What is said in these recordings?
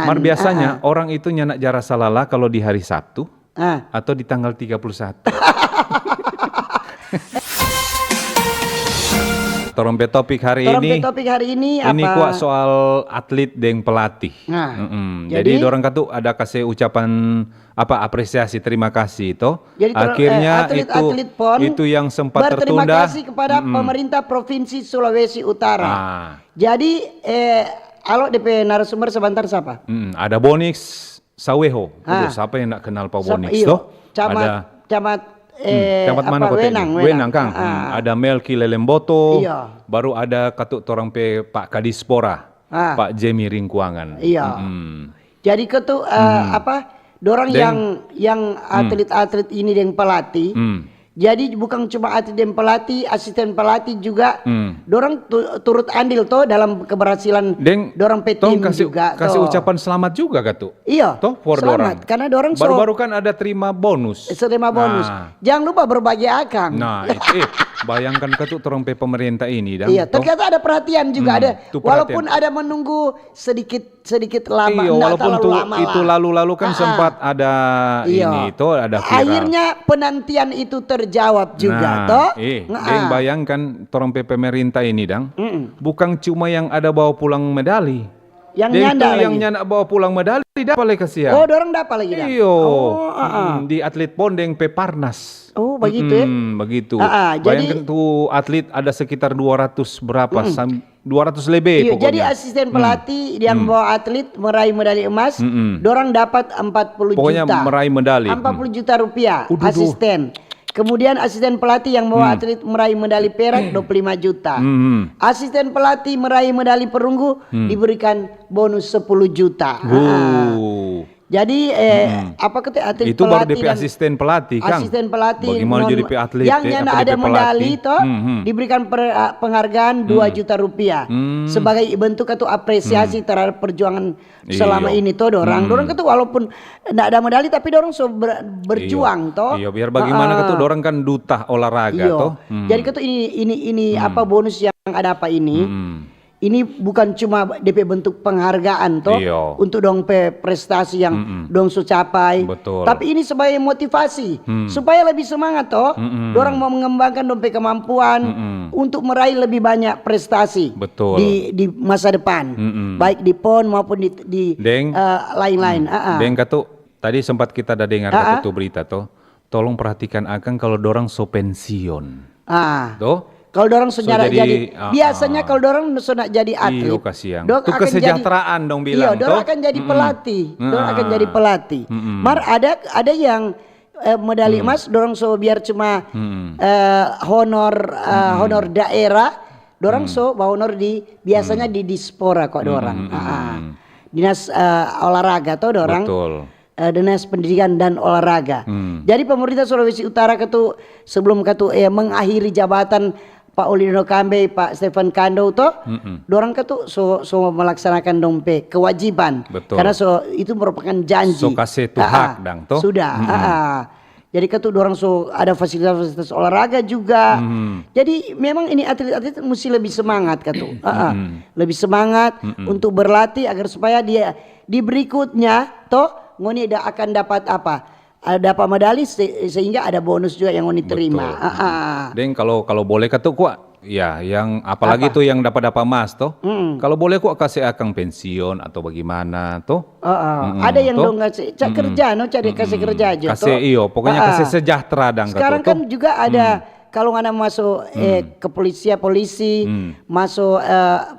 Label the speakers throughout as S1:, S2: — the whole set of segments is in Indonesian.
S1: Mar biasanya orang itu nyanak jara salala kalau di hari Sabtu atau di tanggal 31. Torompe topik hari ini
S2: apa?
S1: Kuat soal atlet dan pelatih. Jadi orang katu ada kasih ucapan apa apresiasi terima kasih itu.
S2: Jadi
S1: akhirnya
S2: atlet PON
S1: itu yang sempat
S2: berterima
S1: tertunda.
S2: kasih kepada pemerintah Provinsi Sulawesi Utara. Jadi kalau DP narasumber sebentar siapa?
S1: Ada Bonix Saweho. Siapa yang nak kenal Pak Bonix toh? Camat mana kota Wenang Kang. Ada Melki Lelemboto.
S2: Iya.
S1: Baru ada katuk torang pe Pak Kadispora. Pak Jemi Ringkuangan.
S2: Iya. Jadi ketu dorang yang atlet-atlet ini yang pelatih. Jadi bukan cuma atlet dan pelatih, asisten pelatih juga. Dorang turut andil toh dalam keberhasilan dorang tim juga.
S1: Kasih ucapan selamat juga katu.
S2: Iya.
S1: Toh for
S2: selamat
S1: dorang.
S2: karena dorang
S1: baru-baru kan ada terima bonus.
S2: Jangan lupa berbagi akang.
S1: Nah, bayangkan katu torang pe pemerintah ini
S2: Iya, ternyata ada perhatian juga ada. Walaupun ada menunggu sedikit lama.
S1: Iya, walaupun itu lalu-lalu kan sempat ada ini itu ada viral.
S2: Akhirnya penantian itu terjawab juga toh.
S1: Bayangkan torang pe pemerintah ini bukan cuma yang ada bawa pulang medali.
S2: Yang
S1: nyanda bawa pulang medali dapat lagi kasihan.
S2: Oh, dorang dapat lagi dah.
S1: Iyo. Di atlet PON deng Peparnas.
S2: Oh, begitu ya.
S1: Begitu.
S2: Jadi
S1: Bayangkan tuh atlet ada sekitar 200 berapa? 200 lebih pokoknya.
S2: Jadi asisten pelatih yang bawa atlet meraih medali emas, dorang dapat 40
S1: pokoknya
S2: juta.
S1: Meraih medali.
S2: 40 juta rupiah asisten. Kemudian asisten pelatih yang bawa atlet meraih medali perak 25 juta. Asisten pelatih meraih medali perunggu diberikan bonus 10 juta. Jadi atlet
S1: itu
S2: pelatih
S1: baru DP asisten pelatih Kang.
S2: Asisten pelatih
S1: bagaimana jadi DP atlet
S2: yang ada medali toh diberikan penghargaan 2 juta rupiah sebagai bentuk atau apresiasi terhadap perjuangan selama ini toh dorang itu walaupun tidak ada medali tapi dorang berjuang toh.
S1: Iya, biar bagaimana itu dorang kan duta olahraga toh.
S2: Jadi itu ini bonus yang ada apa ini? Ini bukan cuma DP bentuk penghargaan toh untuk dong prestasi yang dong capai.
S1: Betul.
S2: Tapi ini sebagai motivasi supaya lebih semangat toh. Dorang mau mengembangkan dong kemampuan untuk meraih lebih banyak prestasi.
S1: Betul.
S2: Di masa depan. Baik di PON maupun di lain-lain.
S1: Deng katu tadi sempat kita ada dengar katu berita toh. Tolong perhatikan Akang kalau dorang pensiun. Toh.
S2: Kalau dorang jadi biasanya kalau dorang sudah jadi atlet,
S1: itu kesejahteraan dong bilang.
S2: Iya, dorang akan jadi pelatih. Dorang akan jadi pelatih. Mar ada yang medali emas dorang biar cuma honor daerah, dorang honor biasanya di Dispora kok dorang. Dinas olahraga atau dorang.
S1: Betul.
S2: Dinas Pendidikan dan Olahraga. Jadi pemerintah Sulawesi Utara sebelum mengakhiri jabatan Pak Ulino Kambe, Pak Stefan Kando toh, dorang melaksanakan dompe kewajiban.
S1: Betul.
S2: Karena itu merupakan janji.
S1: Kasih tuh hak dang toh.
S2: Sudah. Jadi dorang ada fasilitas olahraga juga. Jadi memang ini atlet-atlet mesti lebih semangat lebih semangat untuk berlatih agar supaya dia di berikutnya toh ngoni akan dapat dapat medali sehingga ada bonus juga yang ngoni terima.
S1: Deng kalau boleh katu kuat ya yang apalagi tuh yang dapat emas toh. Kalau boleh kok kasih Akang pensiun atau bagaimana toh.
S2: Ada yang dong kasih kerja cari kasih kerja aja
S1: kasih
S2: toh.
S1: Pokoknya kasih sejahtera dang.
S2: Sekarang kan juga ada kalau ngana masuk polisi, masuk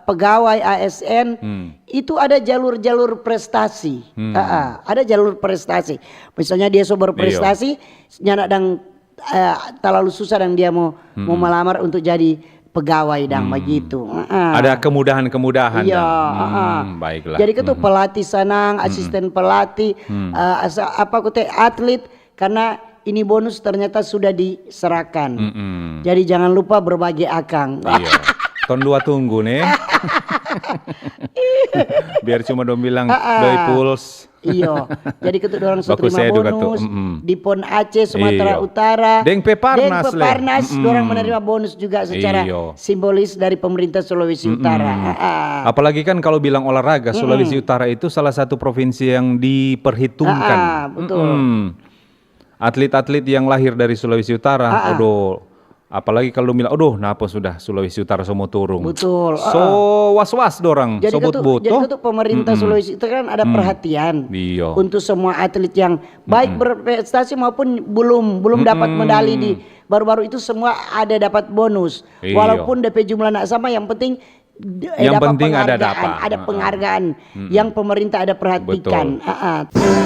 S2: pegawai ASN, itu ada jalur-jalur prestasi. Ada jalur prestasi. Misalnya dia berprestasi, nyana dang terlalu susah dan dia mau melamar untuk jadi pegawai dang begitu.
S1: Ada kemudahan-kemudahan.
S2: Iya.
S1: Baiklah.
S2: Jadi itu pelatih senang, asisten pelatih, atlet karena ini bonus ternyata sudah diserahkan. Jadi jangan lupa berbagi Akang.
S1: Iya. Tahun 2 tunggu nih. Biar cuma dong bilang doi puls.
S2: Iyo, jadi ketuk orang so
S1: Bagus
S2: terima
S1: saya juga tuh,
S2: bonus di PON Aceh, Sumatera
S1: Iyo.
S2: Utara.
S1: Deng Peparnas,
S2: orang menerima bonus juga secara
S1: Iyo.
S2: simbolis dari pemerintah Sulawesi Utara.
S1: Apalagi kan kalau bilang olahraga, Sulawesi Utara itu salah satu provinsi yang diperhitungkan.
S2: Betul.
S1: Atlet-atlet yang lahir dari Sulawesi Utara, aduh. Apalagi kalau bilang, aduh, napa sudah Sulawesi Utara semua turun.
S2: Betul.
S1: So was-was dorang,
S2: Jadi
S1: sobut
S2: ketuk pemerintah Sulawesi itu kan ada perhatian
S1: Iya.
S2: untuk semua atlet yang baik berprestasi maupun belum dapat medali di baru-baru itu semua ada dapat bonus.
S1: Iya.
S2: Walaupun DP jumlah nak sama, yang penting
S1: Yang
S2: dapat
S1: penting ada
S2: penghargaan, ada penghargaan yang pemerintah ada perhatikan.
S1: Betul.